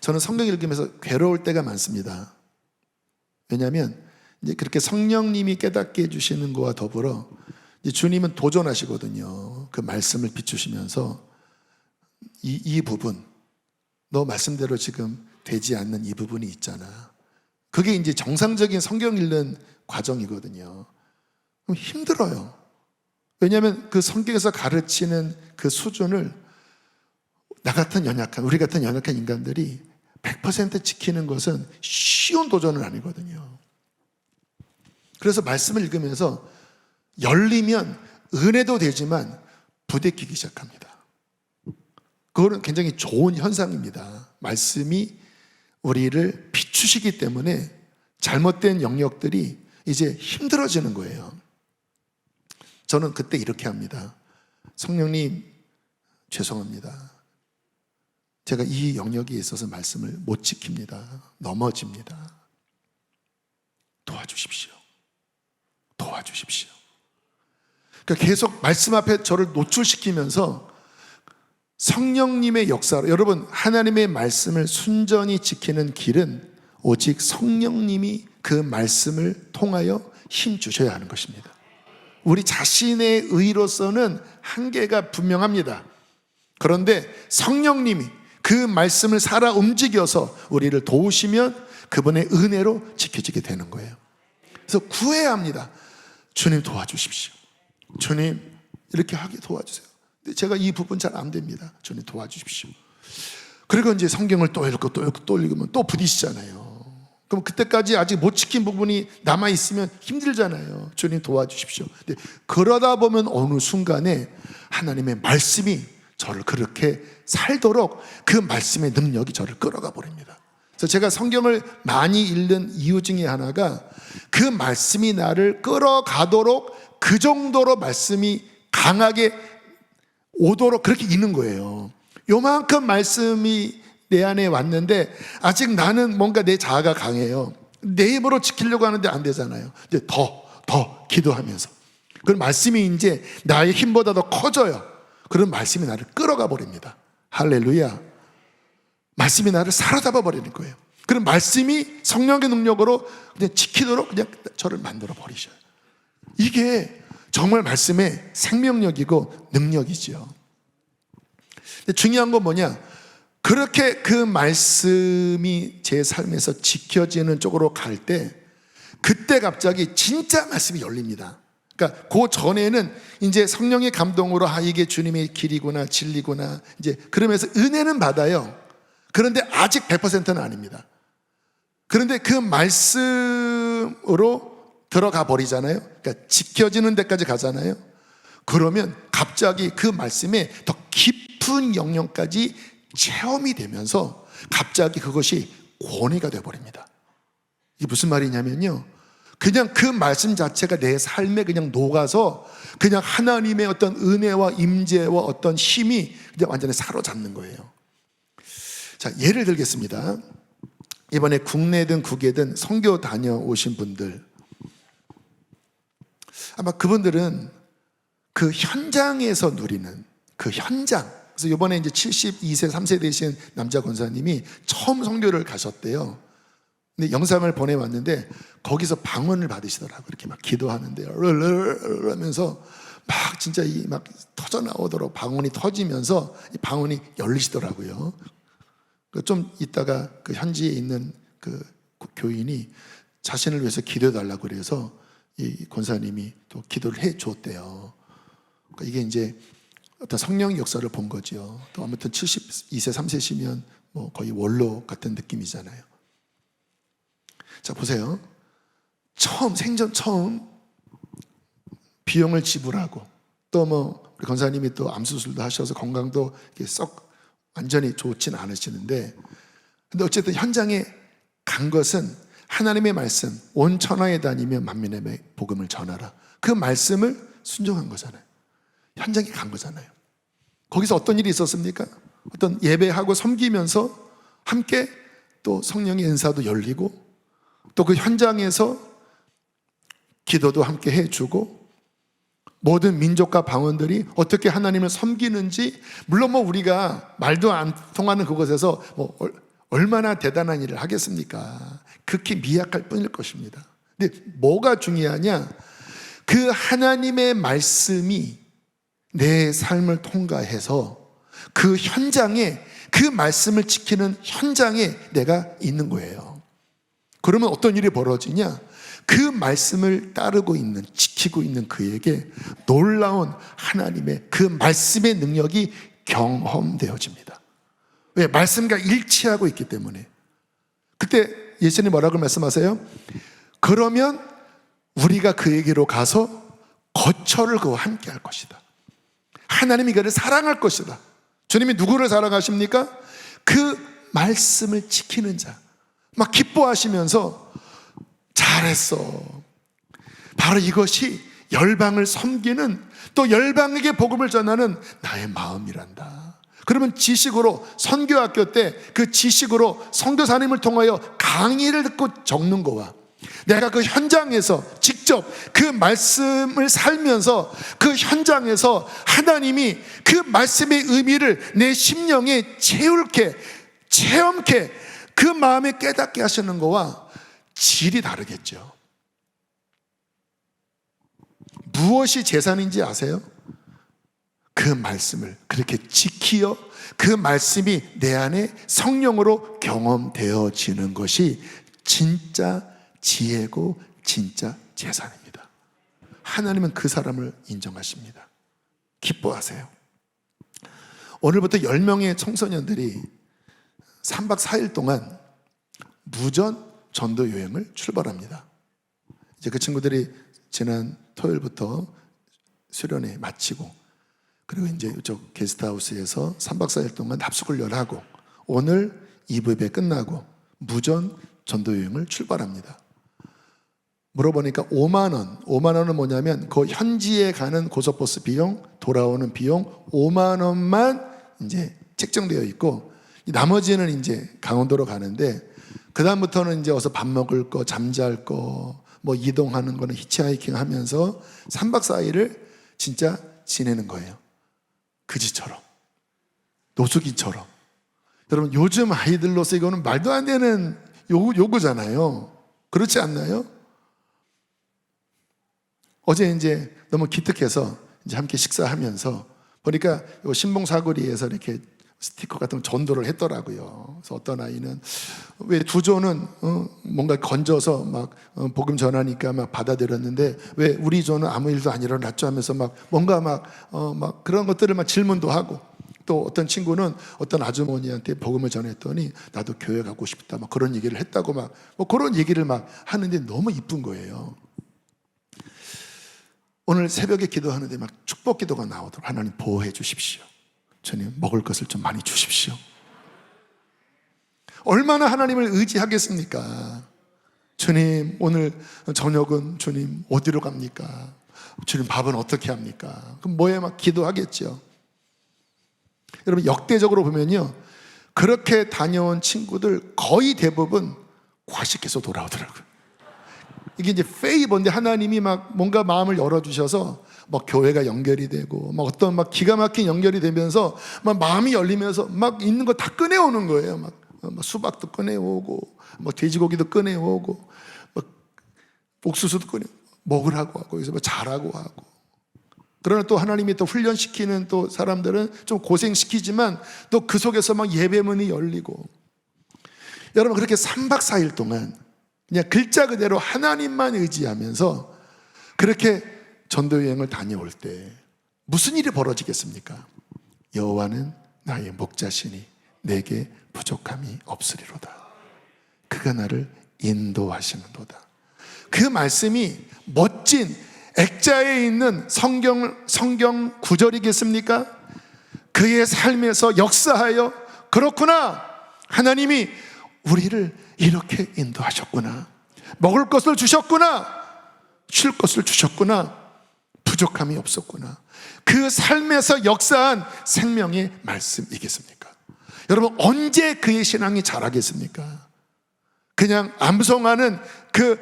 저는 성경 읽으면서 괴로울 때가 많습니다. 왜냐하면 이제 그렇게 성령님이 깨닫게 해주시는 거와 더불어 이제 주님은 도전하시거든요. 그 말씀을 비추시면서 이 부분, 너 말씀대로 지금 되지 않는 이 부분이 있잖아. 그게 이제 정상적인 성경 읽는 과정이거든요. 그럼 힘들어요. 왜냐하면 그 성경에서 가르치는 그 수준을 우리 같은 연약한 인간들이 100% 지키는 것은 쉬운 도전은 아니거든요. 그래서 말씀을 읽으면서 열리면 은혜도 되지만 부대끼기 시작합니다. 그거는 굉장히 좋은 현상입니다. 말씀이 우리를 비추시기 때문에 잘못된 영역들이 이제 힘들어지는 거예요. 저는 그때 이렇게 합니다. 성령님, 죄송합니다. 제가 이 영역에 있어서 말씀을 못 지킵니다. 넘어집니다. 도와주십시오. 도와주십시오. 그러니까 계속 말씀 앞에 저를 노출시키면서 성령님의 역사로, 여러분, 하나님의 말씀을 순전히 지키는 길은 오직 성령님이 그 말씀을 통하여 힘 주셔야 하는 것입니다. 우리 자신의 의로서는 한계가 분명합니다. 그런데 성령님이 그 말씀을 살아 움직여서 우리를 도우시면 그분의 은혜로 지켜지게 되는 거예요. 그래서 구해야 합니다. 주님 도와주십시오. 주님 이렇게 하게 도와주세요. 근데 제가 이 부분 잘 안 됩니다. 주님 도와주십시오. 그리고 이제 성경을 또 읽고 또 읽으면 또 부딪히잖아요. 그럼 그때까지 아직 못 지킨 부분이 남아있으면 힘들잖아요. 주님 도와주십시오. 근데 그러다 보면 어느 순간에 하나님의 말씀이 저를 그렇게 살도록 그 말씀의 능력이 저를 끌어가 버립니다. 그래서 제가 성경을 많이 읽는 이유 중에 하나가 그 말씀이 나를 끌어가도록 그 정도로 말씀이 강하게 오도록 그렇게 읽는 거예요. 요만큼 말씀이 내 안에 왔는데 아직 나는 뭔가 내 자아가 강해요. 내 힘으로 지키려고 하는데 안 되잖아요. 이제 더 기도하면서 그 말씀이 이제 나의 힘보다 더 커져요. 그런 말씀이 나를 끌어가 버립니다. 할렐루야. 말씀이 나를 사로잡아 버리는 거예요. 그런 말씀이 성령의 능력으로 그냥 지키도록 그냥 저를 만들어 버리셔요. 이게 정말 말씀의 생명력이고 능력이죠. 근데 중요한 건 뭐냐? 그렇게 그 말씀이 제 삶에서 지켜지는 쪽으로 갈 때 그때 갑자기 진짜 말씀이 열립니다. 그러니까 그 전에는 이제 성령의 감동으로 이게 주님의 길이구나 진리구나 이제 그러면서 은혜는 받아요. 그런데 아직 100%는 아닙니다. 그런데 그 말씀으로 들어가 버리잖아요. 그러니까 지켜지는 데까지 가잖아요. 그러면 갑자기 그 말씀에 더 깊은 영역까지 체험이 되면서 갑자기 그것이 권위가 되어버립니다. 이게 무슨 말이냐면요, 그냥 그 말씀 자체가 내 삶에 그냥 녹아서 그냥 하나님의 어떤 은혜와 임재와 어떤 힘이 그냥 완전히 사로잡는 거예요. 자, 예를 들겠습니다. 이번에 국내든 국외든 선교 다녀오신 분들, 아마 그분들은 그 현장에서 누리는 그 현장. 그래서 이번에 이제 72세 3세 되신 남자 권사님이 처음 선교를 가셨대요. 근데 영상을 보내왔는데 거기서 방언을 받으시더라고요. 이렇게 막 기도하는데 하면서 막 진짜 막 터져 나오도록 방언이 터지면서 이 방언이 열리시더라고요. 좀 있다가 그 현지에 있는 그 교인이 자신을 위해서 기도해달라고 그래서 이 권사님이 또 기도를 해 주었대요. 그러니까 이게 이제 어떤 성령의 역사를 본 거죠. 또 아무튼 72세 3세시면 뭐 거의 원로 같은 느낌이잖아요. 자, 보세요. 생전 처음 비용을 지불하고 또 뭐 우리 권사님이 또 암수술도 하셔서 건강도 이렇게 썩 완전히 좋진 않으시는데, 근데 어쨌든 현장에 간 것은 하나님의 말씀, 온 천하에 다니며 만민의 복음을 전하라. 그 말씀을 순종한 거잖아요. 현장에 간 거잖아요. 거기서 어떤 일이 있었습니까? 어떤 예배하고 섬기면서 함께 또 성령의 은사도 열리고 또 그 현장에서 기도도 함께 해주고 모든 민족과 방언들이 어떻게 하나님을 섬기는지, 물론 뭐 우리가 말도 안 통하는 그곳에서 뭐 얼마나 대단한 일을 하겠습니까? 극히 미약할 뿐일 것입니다. 근데 뭐가 중요하냐? 그 하나님의 말씀이 내 삶을 통과해서 그 현장에, 그 말씀을 지키는 현장에 내가 있는 거예요. 그러면 어떤 일이 벌어지냐? 그 말씀을 따르고 있는, 지키고 있는 그에게 놀라운 하나님의 그 말씀의 능력이 경험되어집니다. 왜? 말씀과 일치하고 있기 때문에. 그때 예수님 뭐라고 말씀하세요? 그러면 우리가 그에게로 가서 거처를 그와 함께 할 것이다. 하나님이 그를 사랑할 것이다. 주님이 누구를 사랑하십니까? 그 말씀을 지키는 자. 막 기뻐하시면서 잘했어. 바로 이것이 열방을 섬기는, 또 열방에게 복음을 전하는 나의 마음이란다. 그러면 지식으로, 선교학교 때 그 지식으로 선교사님을 통하여 강의를 듣고 적는 거와, 내가 그 현장에서 직접 그 말씀을 살면서 그 현장에서 하나님이 그 말씀의 의미를 내 심령에 채울게, 체험케, 그 마음에 깨닫게 하시는 거와 질이 다르겠죠. 무엇이 재산인지 아세요? 그 말씀을 그렇게 지키어 그 말씀이 내 안에 성령으로 경험되어지는 것이 진짜 지혜고 진짜 재산입니다. 하나님은 그 사람을 인정하십니다. 기뻐하세요. 오늘부터 10명의 청소년들이 3박 4일 동안 무전 전도 여행을 출발합니다. 이제 그 친구들이 지난 토요일부터 수련회 마치고, 그리고 이제 이쪽 게스트하우스에서 3박 4일 동안 합숙훈련하고, 오늘 2부 예배 끝나고 무전 전도 여행을 출발합니다. 물어보니까 5만 원. 5만 원은 뭐냐면 그 현지에 가는 고속버스 비용, 돌아오는 비용 5만 원만 이제 책정되어 있고, 나머지는 이제 강원도로 가는데, 그 다음부터는 이제 어서 밥 먹을 거, 잠잘 거, 뭐 이동하는 거는 히치하이킹 하면서 3박 4일을 진짜 지내는 거예요. 그지처럼, 노숙인처럼. 여러분, 요즘 아이들로서 이거는 말도 안 되는 요구잖아요. 그렇지 않나요? 어제 이제 너무 기특해서 이제 함께 식사하면서 보니까 요 신봉 사거리에서 이렇게 스티커 같은 전도를 했더라고요. 그래서 어떤 아이는 왜 두 조는 뭔가 건져서 막 복음 전하니까 막 받아들였는데 왜 우리 조는 아무 일도 안 일어났죠 하면서 막 뭔가 막 그런 것들을 막 질문도 하고, 또 어떤 친구는 어떤 아주머니한테 복음을 전했더니 나도 교회 가고 싶다 막 그런 얘기를 했다고 막 뭐 그런 얘기를 막 하는데 너무 이쁜 거예요. 오늘 새벽에 기도하는데 막 축복 기도가 나오도록 하나님 보호해 주십시오. 주님, 먹을 것을 좀 많이 주십시오. 얼마나 하나님을 의지하겠습니까? 주님, 오늘 저녁은 주님 어디로 갑니까? 주님, 밥은 어떻게 합니까? 그럼 뭐에 막 기도하겠죠. 여러분, 역대적으로 보면요, 그렇게 다녀온 친구들 거의 대부분 과식해서 돌아오더라고요. 이게 이제 페이버인데 하나님이 막 뭔가 마음을 열어주셔서 막 교회가 연결이 되고 막 어떤 막 기가 막힌 연결이 되면서 막 마음이 열리면서 막 있는 거 다 꺼내오는 거예요. 막 수박도 꺼내오고 막 돼지고기도 꺼내오고 막 옥수수도 꺼내 먹으라고 하고 여기서 막 자라고 하고. 그러나 또 하나님이 또 훈련시키는 또 사람들은 좀 고생시키지만 또 그 속에서 막 예배문이 열리고. 여러분, 그렇게 3박 4일 동안 그냥 글자 그대로 하나님만 의지하면서 그렇게 전도여행을 다녀올 때 무슨 일이 벌어지겠습니까? 여호와는 나의 목자시니 내게 부족함이 없으리로다. 그가 나를 인도하시는도다. 그 말씀이 멋진 액자에 있는 성경 구절이겠습니까? 그의 삶에서 역사하여 그렇구나, 하나님이 우리를 이렇게 인도하셨구나, 먹을 것을 주셨구나, 쉴 것을 주셨구나, 부족함이 없었구나. 그 삶에서 역사한 생명의 말씀이겠습니까? 여러분, 언제 그의 신앙이 자라겠습니까? 그냥 암송하는 그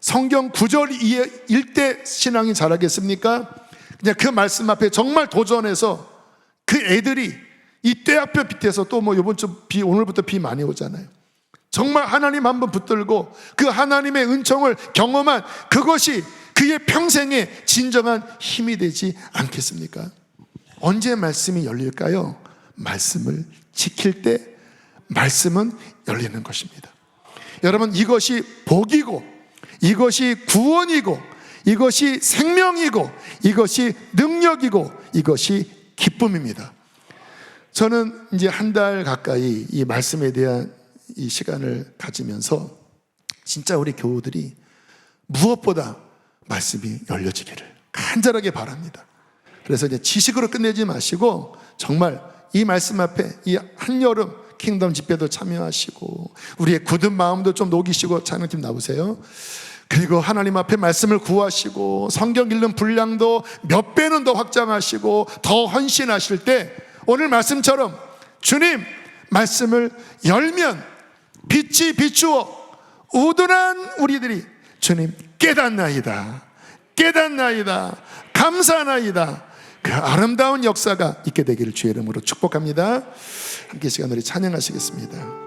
성경 구절일 때 신앙이 자라겠습니까? 그냥 그 말씀 앞에 정말 도전해서 그 애들이 이 떼앞에 빛에서 또 뭐 이번 주 오늘부터 비 많이 오잖아요. 정말 하나님 한번 붙들고 그 하나님의 은총을 경험한 그것이 그의 평생의 진정한 힘이 되지 않겠습니까? 언제 말씀이 열릴까요? 말씀을 지킬 때 말씀은 열리는 것입니다. 여러분, 이것이 복이고, 이것이 구원이고, 이것이 생명이고, 이것이 능력이고, 이것이 기쁨입니다. 저는 이제 한 달 가까이 이 말씀에 대한 이 시간을 가지면서 진짜 우리 교우들이 무엇보다 말씀이 열려지기를 간절하게 바랍니다. 그래서 이제 지식으로 끝내지 마시고 정말 이 말씀 앞에 이 한여름 킹덤 집회도 참여하시고 우리의 굳은 마음도 좀 녹이시고, 찬양팀 나오세요. 그리고 하나님 앞에 말씀을 구하시고 성경 읽는 분량도 몇 배는 더 확장하시고 더 헌신하실 때 오늘 말씀처럼 주님 말씀을 열면 빛이 비추어 우둔한 우리들이 주님 깨닫나이다, 깨닫나이다, 감사하나이다, 그 아름다운 역사가 있게 되기를 주의 이름으로 축복합니다. 함께 시간 우리 찬양하시겠습니다.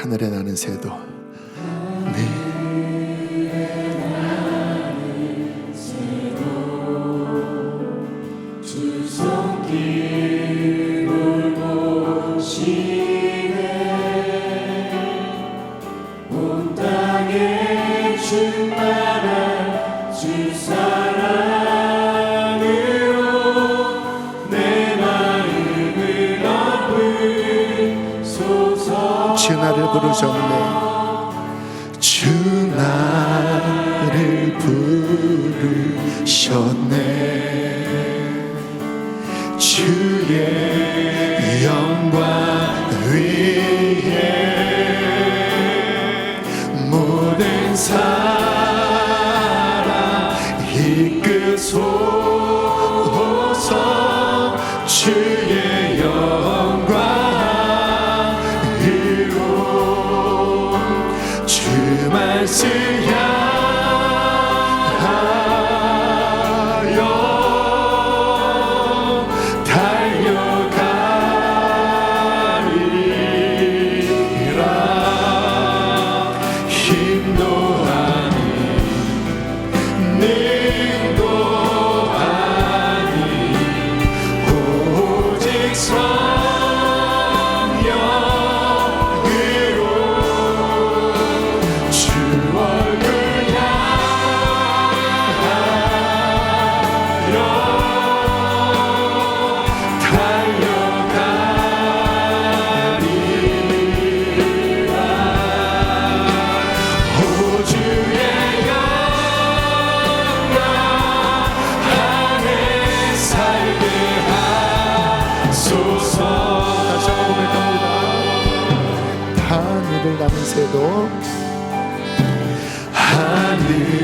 하늘에 나는 새도 주 손길 돌보시네. 온 땅에 충만한 주 사랑으로 내 마음을 엎으소서. 주 나를 부르셨네, 주 나를 부르셨네. 주의 영광 위에 모든 사랑 이끄소서. 주의 영광으로 주 말씀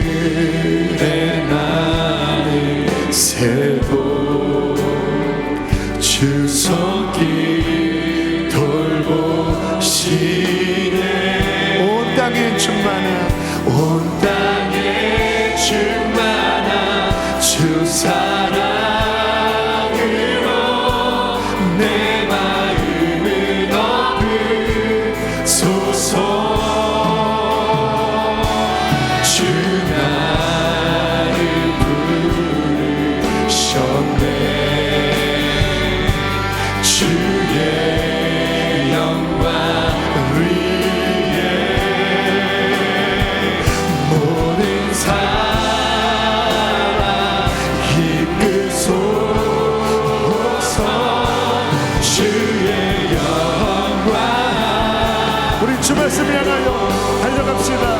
하늘에 나는 새도 주 손길 돌보시네. 온 땅에 충만한 주 사랑으로 내 마음을 덮으소서. 주 말씀 향하여 달려갑시다.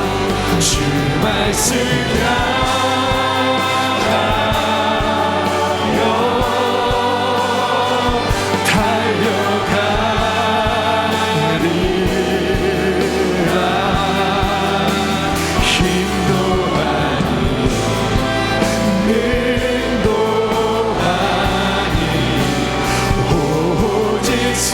주 말씀 향하여 달려가리라. 힘도 아니 능도 아니 오직 성령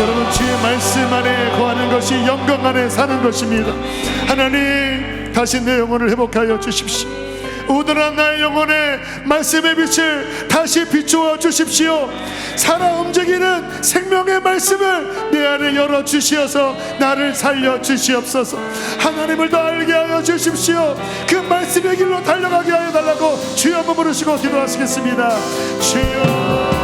여러분, 주의 말씀 안에 거하는 것이 영광 안에 사는 것입니다. 하나님, 다시 내 영혼을 회복하여 주십시오. 우둔한 나의 영혼에 말씀의 빛을 다시 비추어 주십시오. 살아 움직이는 생명의 말씀을 내 안에 열어 주시어서 나를 살려 주시옵소서. 하나님을 더 알게 하여 주십시오. 그 말씀의 길로 달려가게 하여 달라고 주여 한번 부르시고 기도하시겠습니다. 주여,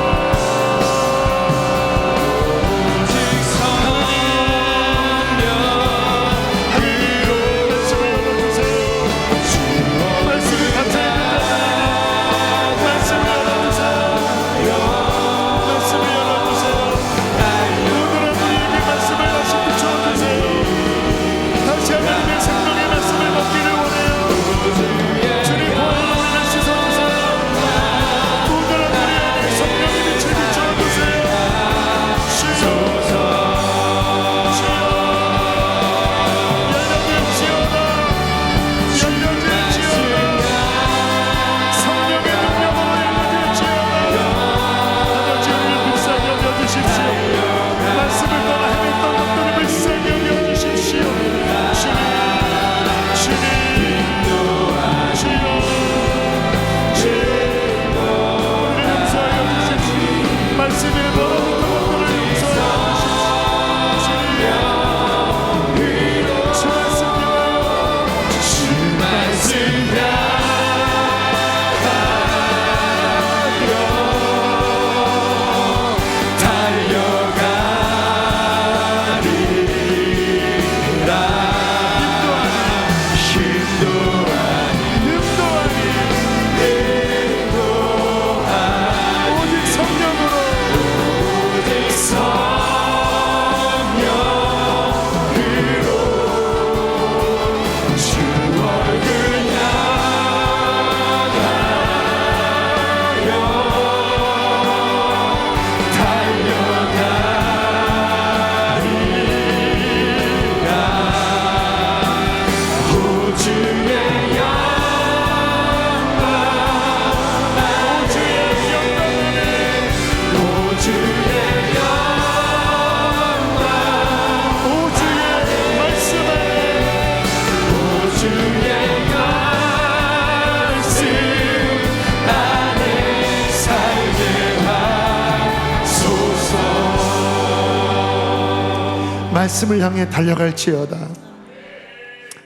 말씀을 향해 달려갈지어다.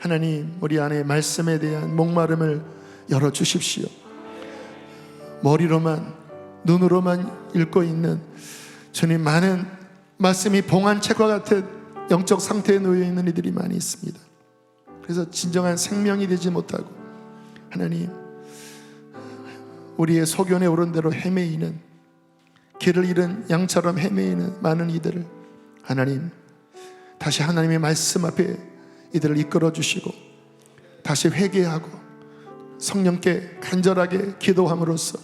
하나님, 우리 안에 말씀에 대한 목마름을 열어주십시오. 머리로만, 눈으로만 읽고 있는 주님, 많은 말씀이 봉안책과 같은 영적 상태에 놓여 있는 이들이 많이 있습니다. 그래서 진정한 생명이 되지 못하고, 하나님, 우리의 소견에 오른 대로 헤매이는, 길을 잃은 양처럼 헤매이는 많은 이들을 하나님, 다시 하나님의 말씀 앞에 이들을 이끌어 주시고 다시 회개하고 성령께 간절하게 기도함으로써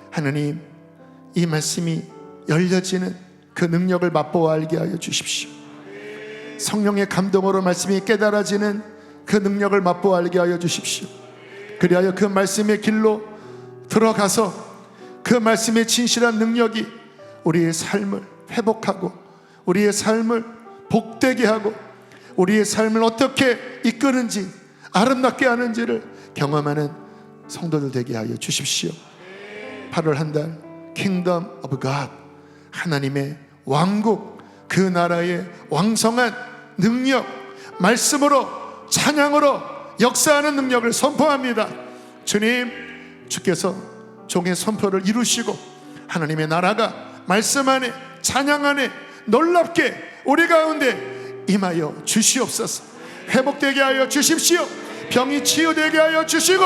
하나님, 이 말씀이 열려지는 그 능력을 맛보아 알게 하여 주십시오. 성령의 감동으로 말씀이 깨달아지는 그 능력을 맛보아 알게 하여 주십시오. 그리하여 그 말씀의 길로 들어가서 그 말씀의 진실한 능력이 우리의 삶을 회복하고 우리의 삶을 복되게 하고 우리의 삶을 어떻게 이끄는지 아름답게 하는지를 경험하는 성도들 되게 하여 주십시오. 8월 한 달 Kingdom of God, 하나님의 왕국, 그 나라의 왕성한 능력, 말씀으로 찬양으로 역사하는 능력을 선포합니다. 주님, 주께서 종의 선포를 이루시고 하나님의 나라가 말씀 안에 찬양 안에 놀랍게 우리 가운데 임하여 주시옵소서. 회복되게 하여 주십시오. 병이 치유되게 하여 주시고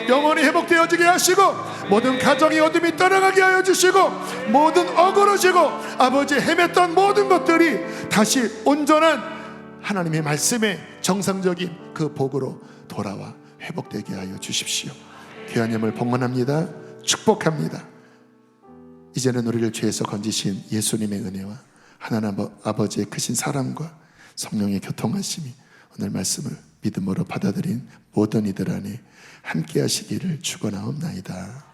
영혼이 회복되어지게 하시고 모든 가정의 어둠이 떠나가게 하여 주시고 모든 어그러지고 아버지 헤맸던 모든 것들이 다시 온전한 하나님의 말씀의 정상적인 그 복으로 돌아와 회복되게 하여 주십시오. 귀하님을 봉헌합니다. 축복합니다. 이제는 우리를 죄에서 건지신 예수님의 은혜와 하나님 아버지의 크신 사랑과 성령의 교통하심이 오늘 말씀을 믿음으로 받아들인 모든 이들 안에 함께 하시기를 축원하옵나이다.